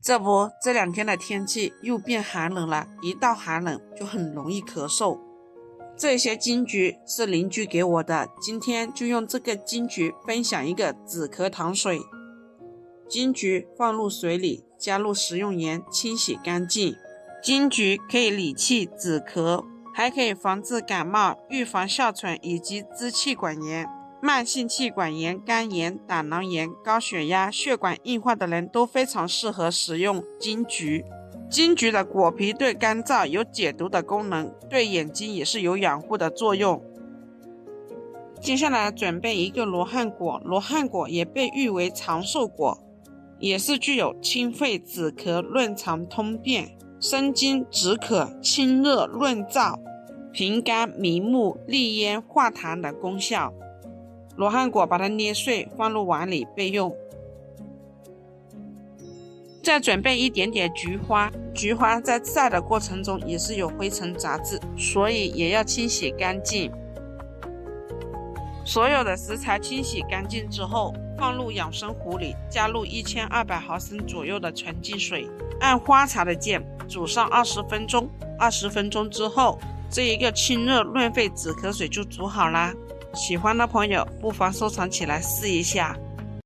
这不，这2天的天气又变寒冷了，一到寒冷就很容易咳嗽。这些金桔是邻居给我的，今天就用这个金桔分享一个止咳糖水。金桔放入水里，加入食用盐，清洗干净。金桔可以理气止咳，还可以防治感冒，预防哮喘以及支气管炎。慢性气管炎、肝炎、胆囊炎、高血压、血管硬化的人都非常适合食用金桔。金桔的果皮对肝脏有解毒的功能，对眼睛也是有养护的作用。接下来准备一个罗汉果，罗汉果也被誉为长寿果，也是具有清肺止咳、润肠通便、生津止渴、清热润燥、平肝明目、利咽化痰的功效。罗汉果把它捏碎，放入碗里备用。再准备一点点菊花，菊花在晒的过程中也是有灰尘杂质，所以也要清洗干净。所有的食材清洗干净之后，放入养生壶里，加入1200毫升左右的纯净水，按花茶的键煮上20分钟。20分钟之后，这一个清热润肺止咳水就煮好啦。喜欢的朋友不妨收藏起来试一下。